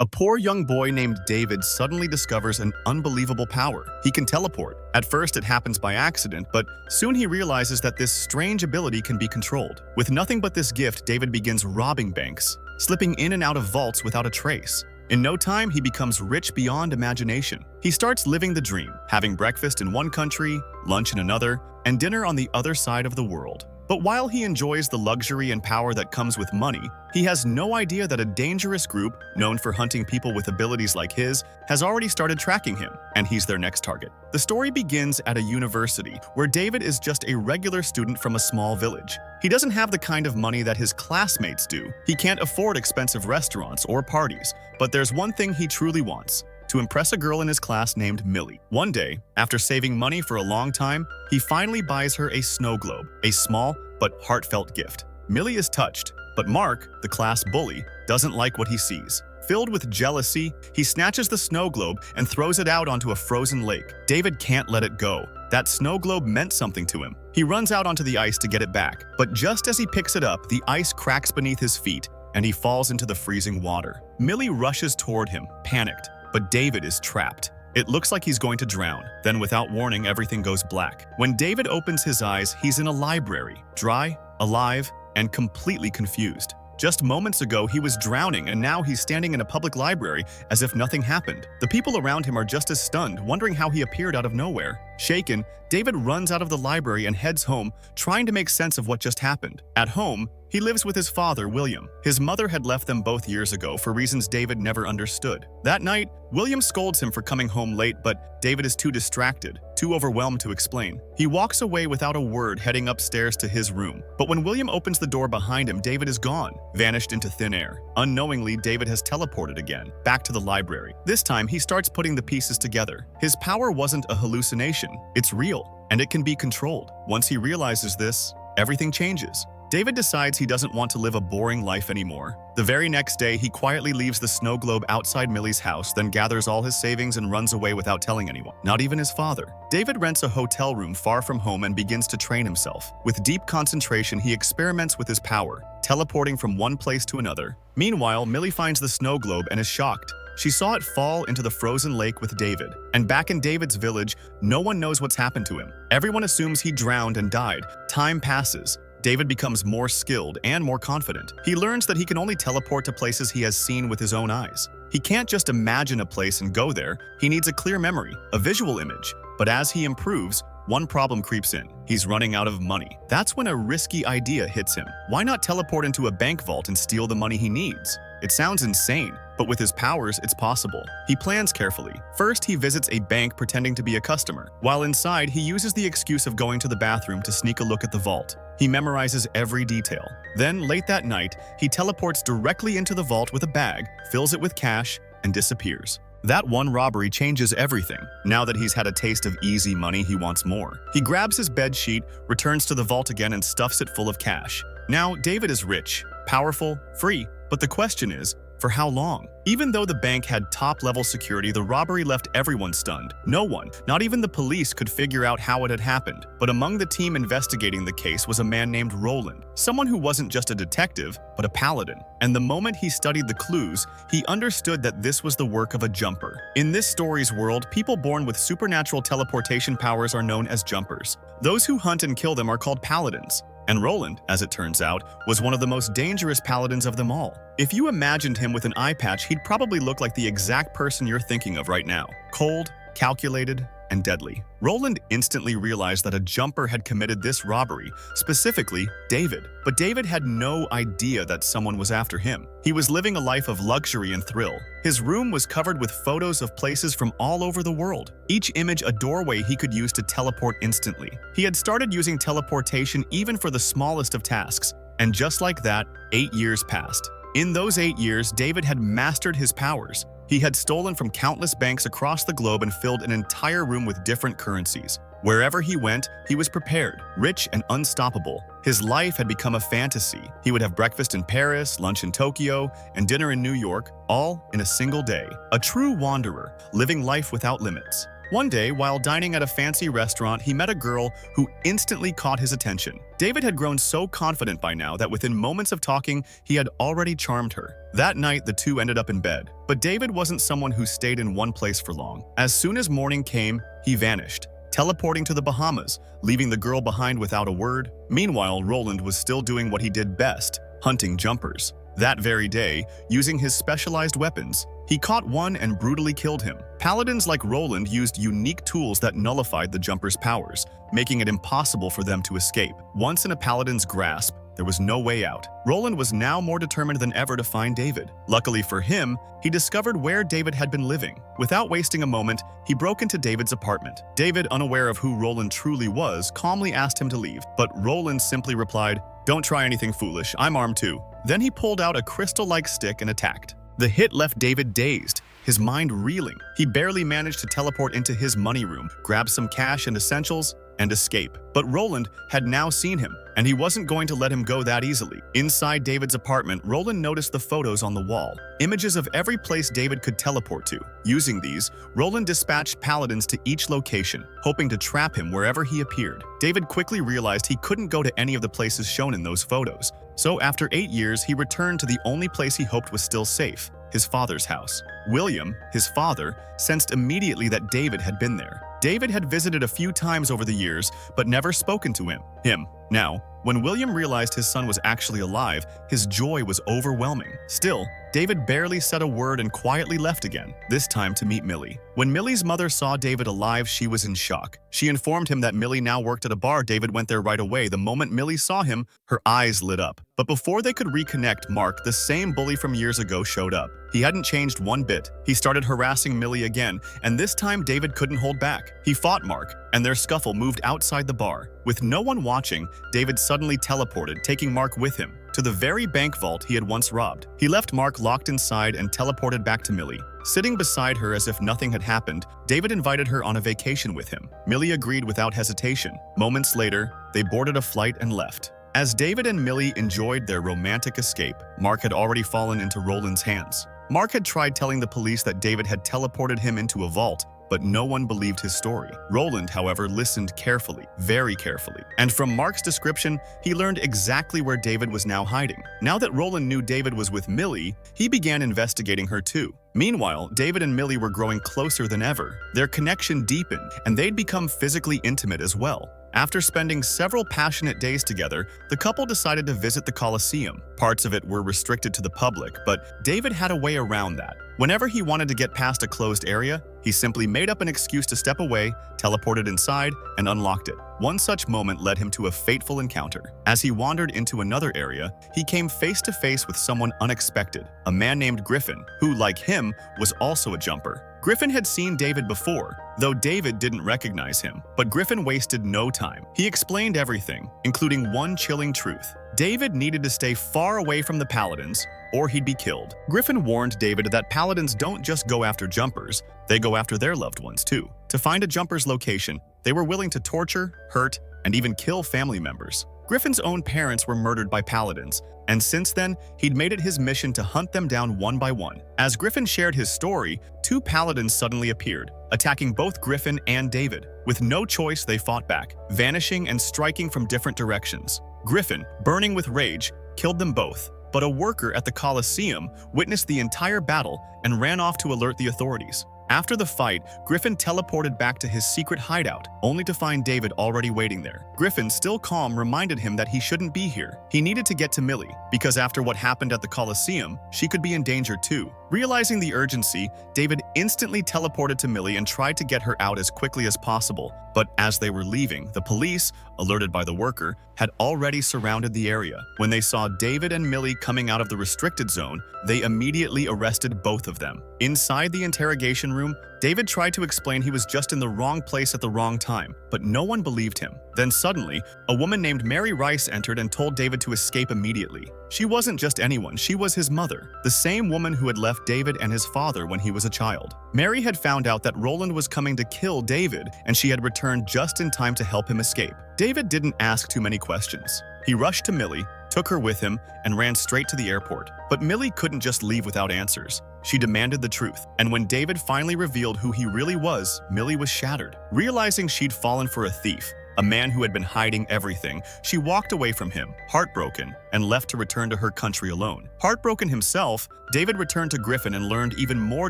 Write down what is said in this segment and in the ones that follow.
A poor young boy named David suddenly discovers an unbelievable power. He can teleport. At first, it happens by accident, but soon he realizes that this strange ability can be controlled. With nothing but this gift, David begins robbing banks, slipping in and out of vaults without a trace. In no time, he becomes rich beyond imagination. He starts living the dream, having breakfast in one country, lunch in another, and dinner on the other side of the world. But while he enjoys the luxury and power that comes with money, he has no idea that a dangerous group, known for hunting people with abilities like his, has already started tracking him, and he's their next target. The story begins at a university, where David is just a regular student from a small village. He doesn't have the kind of money that his classmates do. He can't afford expensive restaurants or parties, but there's one thing he truly wants: to impress a girl in his class named Millie. One day, after saving money for a long time, he finally buys her a snow globe, a small but heartfelt gift. Millie is touched, but Mark, the class bully, doesn't like what he sees. Filled with jealousy, he snatches the snow globe and throws it out onto a frozen lake. David can't let it go. That snow globe meant something to him. He runs out onto the ice to get it back, but just as he picks it up, the ice cracks beneath his feet and he falls into the freezing water. Millie rushes toward him, panicked, but David is trapped. It looks like he's going to drown. Then, without warning, everything goes black. When David opens his eyes, he's in a library, dry, alive, and completely confused. Just moments ago, he was drowning, and now he's standing in a public library as if nothing happened. The people around him are just as stunned, wondering how he appeared out of nowhere. Shaken, David runs out of the library and heads home, trying to make sense of what just happened. At home, he lives with his father, William. His mother had left them both years ago for reasons David never understood. That night, William scolds him for coming home late, but David is too distracted, too overwhelmed to explain. He walks away without a word, heading upstairs to his room. But when William opens the door behind him, David is gone, vanished into thin air. Unknowingly, David has teleported again, back to the library. This time, he starts putting the pieces together. His power wasn't a hallucination. It's real, and it can be controlled. Once he realizes this, everything changes. David decides he doesn't want to live a boring life anymore. The very next day, he quietly leaves the snow globe outside Millie's house, then gathers all his savings and runs away without telling anyone, not even his father. David rents a hotel room far from home and begins to train himself. With deep concentration, he experiments with his power, teleporting from one place to another. Meanwhile, Millie finds the snow globe and is shocked. She saw it fall into the frozen lake with David. And back in David's village, no one knows what's happened to him. Everyone assumes he drowned and died. Time passes. David becomes more skilled and more confident. He learns that he can only teleport to places he has seen with his own eyes. He can't just imagine a place and go there. He needs a clear memory, a visual image. But as he improves, one problem creeps in. He's running out of money. That's when a risky idea hits him. Why not teleport into a bank vault and steal the money he needs? It sounds insane, but with his powers, it's possible. He plans carefully. First, he visits a bank pretending to be a customer. While inside, he uses the excuse of going to the bathroom to sneak a look at the vault. He memorizes every detail. Then, late that night, he teleports directly into the vault with a bag, fills it with cash, and disappears. That one robbery changes everything. Now that he's had a taste of easy money, he wants more. He grabs his bed sheet, returns to the vault again, and stuffs it full of cash. Now, David is rich, powerful, free, but the question is, for how long? Even though the bank had top-level security, the robbery left everyone stunned. No one, not even the police, could figure out how it had happened. But among the team investigating the case was a man named Roland, someone who wasn't just a detective, but a paladin. And the moment he studied the clues, he understood that this was the work of a jumper. In this story's world, people born with supernatural teleportation powers are known as jumpers. Those who hunt and kill them are called paladins. And Roland, as it turns out, was one of the most dangerous paladins of them all. If you imagined him with an eye patch, he'd probably look like the exact person you're thinking of right now. Cold, calculated, and deadly. Roland instantly realized that a jumper had committed this robbery, specifically David. But David had no idea that someone was after him. He was living a life of luxury and thrill. His room was covered with photos of places from all over the world, each image a doorway he could use to teleport instantly. He had started using teleportation even for the smallest of tasks. And just like that, 8 years passed. In those 8 years, David had mastered his powers. He had stolen from countless banks across the globe and filled an entire room with different currencies. Wherever he went, he was prepared, rich and unstoppable. His life had become a fantasy. He would have breakfast in Paris, lunch in Tokyo, and dinner in New York, all in a single day. A true wanderer, living life without limits. One day, while dining at a fancy restaurant, he met a girl who instantly caught his attention. David had grown so confident by now that within moments of talking, he had already charmed her. That night, the two ended up in bed. But David wasn't someone who stayed in one place for long. As soon as morning came, he vanished, teleporting to the Bahamas, leaving the girl behind without a word. Meanwhile, Roland was still doing what he did best, hunting jumpers. That very day, using his specialized weapons, he caught one and brutally killed him. Paladins like Roland used unique tools that nullified the jumper's powers, making it impossible for them to escape. Once in a paladin's grasp, there was no way out. Roland was now more determined than ever to find David. Luckily for him, he discovered where David had been living. Without wasting a moment, he broke into David's apartment. David, unaware of who Roland truly was, calmly asked him to leave, but Roland simply replied, "Don't try anything foolish, I'm armed too." Then he pulled out a crystal-like stick and attacked. The hit left David dazed, his mind reeling. He barely managed to teleport into his money room, grab some cash and essentials, and escape. But Roland had now seen him, and he wasn't going to let him go that easily. Inside David's apartment, Roland noticed the photos on the wall, images of every place David could teleport to. Using these, Roland dispatched paladins to each location, hoping to trap him wherever he appeared. David quickly realized he couldn't go to any of the places shown in those photos. So after 8 years, he returned to the only place he hoped was still safe, his father's house. William, his father, sensed immediately that David had been there. David had visited a few times over the years, but never spoken to him. Now, when William realized his son was actually alive, his joy was overwhelming. Still, David barely said a word and quietly left again, this time to meet Millie. When Millie's mother saw David alive, she was in shock. She informed him that Millie now worked at a bar. David went there right away. The moment Millie saw him, her eyes lit up. But before they could reconnect, Mark, the same bully from years ago, showed up. He hadn't changed one bit. He started harassing Millie again, and this time David couldn't hold back. He fought Mark, and their scuffle moved outside the bar. With no one watching, David suddenly teleported, taking Mark with him to the very bank vault he had once robbed. He left Mark locked inside and teleported back to Millie. Sitting beside her as if nothing had happened, David invited her on a vacation with him. Millie agreed without hesitation. Moments later, they boarded a flight and left. As David and Millie enjoyed their romantic escape, Mark had already fallen into Roland's hands. Mark had tried telling the police that David had teleported him into a vault, but no one believed his story. Roland, however, listened carefully, very carefully. And from Mark's description, he learned exactly where David was now hiding. Now that Roland knew David was with Millie, he began investigating her too. Meanwhile, David and Millie were growing closer than ever. Their connection deepened, and they'd become physically intimate as well. After spending several passionate days together, the couple decided to visit the Colosseum. Parts of it were restricted to the public, but David had a way around that. Whenever he wanted to get past a closed area, he simply made up an excuse to step away, teleported inside, and unlocked it. One such moment led him to a fateful encounter. As he wandered into another area, he came face to face with someone unexpected, a man named Griffin, who, like him, was also a jumper. Griffin had seen David before, though David didn't recognize him. But Griffin wasted no time. He explained everything, including one chilling truth. David needed to stay far away from the paladins, or he'd be killed. Griffin warned David that paladins don't just go after jumpers, they go after their loved ones too. To find a jumper's location, they were willing to torture, hurt, and even kill family members. Griffin's own parents were murdered by paladins, and since then, he'd made it his mission to hunt them down one by one. As Griffin shared his story, 2 paladins suddenly appeared, attacking both Griffin and David. With no choice, they fought back, vanishing and striking from different directions. Griffin, burning with rage, killed them both. But a worker at the Colosseum witnessed the entire battle and ran off to alert the authorities. After the fight, Griffin teleported back to his secret hideout, only to find David already waiting there. Griffin, still calm, reminded him that he shouldn't be here. He needed to get to Millie, because after what happened at the Colosseum, she could be in danger too. Realizing the urgency, David instantly teleported to Millie and tried to get her out as quickly as possible. But as they were leaving, the police, alerted by the worker, had already surrounded the area. When they saw David and Millie coming out of the restricted zone, they immediately arrested both of them. Inside the interrogation room, David tried to explain he was just in the wrong place at the wrong time, but no one believed him. Then suddenly, a woman named Mary Rice entered and told David to escape immediately. She wasn't just anyone, she was his mother, the same woman who had left David and his father when he was a child. Mary had found out that Roland was coming to kill David, and she had returned just in time to help him escape. David didn't ask too many questions. He rushed to Millie, took her with him, and ran straight to the airport. But Millie couldn't just leave without answers. She demanded the truth. And when David finally revealed who he really was, Millie was shattered. Realizing she'd fallen for a thief, a man who had been hiding everything, she walked away from him, heartbroken, and left to return to her country alone. Heartbroken himself, David returned to Griffin and learned even more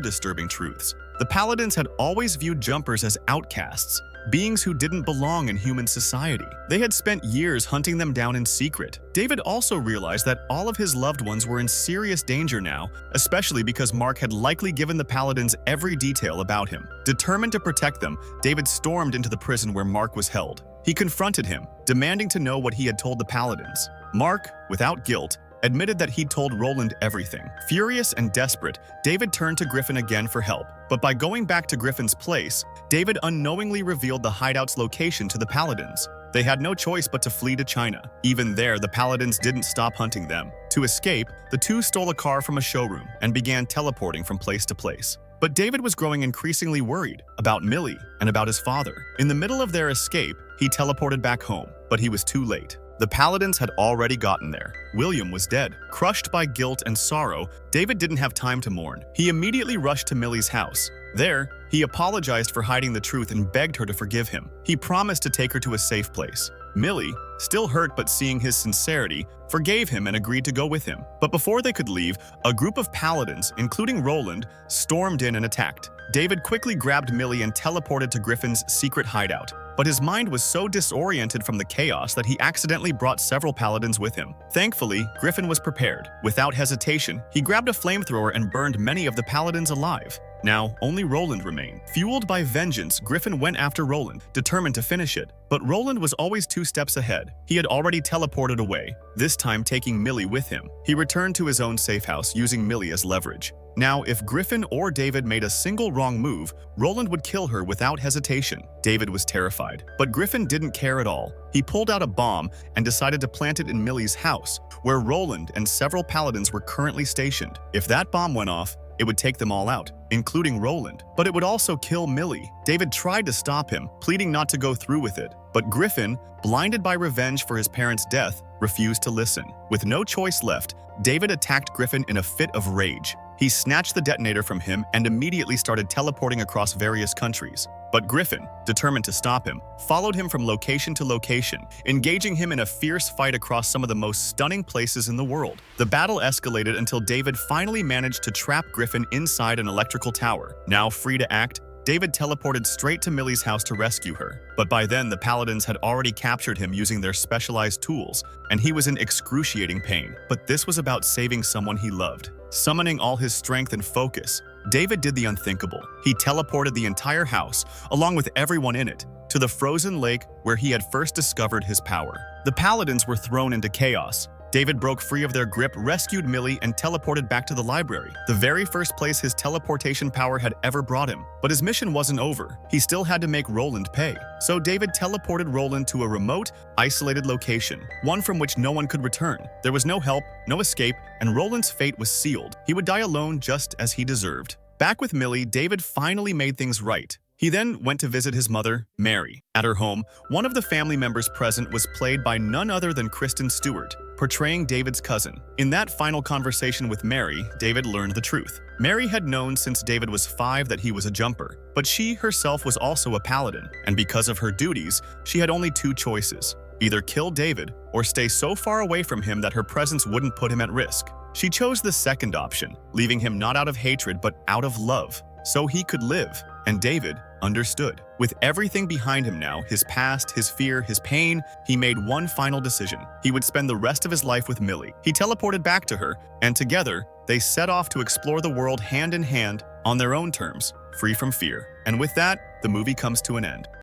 disturbing truths. The Paladins had always viewed jumpers as outcasts, beings who didn't belong in human society. They had spent years hunting them down in secret. David also realized that all of his loved ones were in serious danger now, especially because Mark had likely given the Paladins every detail about him. Determined to protect them, David stormed into the prison where Mark was held. He confronted him, demanding to know what he had told the Paladins. Mark, without guilt, admitted that he'd told Roland everything. Furious and desperate, David turned to Griffin again for help. But by going back to Griffin's place, David unknowingly revealed the hideout's location to the Paladins. They had no choice but to flee to China. Even there, the Paladins didn't stop hunting them. To escape, the two stole a car from a showroom and began teleporting from place to place. But David was growing increasingly worried about Millie and about his father. In the middle of their escape, he teleported back home, but he was too late. The Paladins had already gotten there. William was dead. Crushed by guilt and sorrow, David didn't have time to mourn. He immediately rushed to Millie's house. There, he apologized for hiding the truth and begged her to forgive him. He promised to take her to a safe place. Millie, still hurt but seeing his sincerity, forgave him and agreed to go with him. But before they could leave, a group of Paladins, including Roland, stormed in and attacked. David quickly grabbed Millie and teleported to Griffin's secret hideout. But his mind was so disoriented from the chaos that he accidentally brought several Paladins with him. Thankfully, Griffin was prepared. Without hesitation, he grabbed a flamethrower and burned many of the Paladins alive. Now, only Roland remained. Fueled by vengeance, Griffin went after Roland, determined to finish it. But Roland was always 2 steps ahead. He had already teleported away, this time taking Millie with him. He returned to his own safe house, using Millie as leverage. Now, if Griffin or David made a single wrong move, Roland would kill her without hesitation. David was terrified. But Griffin didn't care at all. He pulled out a bomb and decided to plant it in Millie's house, where Roland and several Paladins were currently stationed. If that bomb went off, it would take them all out, including Roland. But it would also kill Millie. David tried to stop him, pleading not to go through with it. But Griffin, blinded by revenge for his parents' death, refused to listen. With no choice left, David attacked Griffin in a fit of rage. He snatched the detonator from him and immediately started teleporting across various countries. But Griffin, determined to stop him, followed him from location to location, engaging him in a fierce fight across some of the most stunning places in the world. The battle escalated until David finally managed to trap Griffin inside an electrical tower. Now free to act, David teleported straight to Millie's house to rescue her. But by then, the Paladins had already captured him using their specialized tools, and he was in excruciating pain. But this was about saving someone he loved. Summoning all his strength and focus, David did the unthinkable. He teleported the entire house, along with everyone in it, to the frozen lake where he had first discovered his power. The Paladins were thrown into chaos. David broke free of their grip, rescued Millie, and teleported back to the library, the very first place his teleportation power had ever brought him. But his mission wasn't over. He still had to make Roland pay. So David teleported Roland to a remote, isolated location, one from which no one could return. There was no help, no escape, and Roland's fate was sealed. He would die alone just as he deserved. Back with Millie, David finally made things right. He then went to visit his mother, Mary. At her home, one of the family members present was played by none other than Kristen Stewart, portraying David's cousin. In that final conversation with Mary, David learned the truth. Mary had known since David was 5 that he was a jumper, but she herself was also a paladin, and because of her duties, she had only 2 choices: either kill David or stay so far away from him that her presence wouldn't put him at risk. She chose the second option, leaving him not out of hatred but out of love, so he could live. And David understood. With everything behind him now, his past, his fear, his pain, he made one final decision. He would spend the rest of his life with Millie. He teleported back to her, and together, they set off to explore the world hand in hand, on their own terms, free from fear. And with that, the movie comes to an end.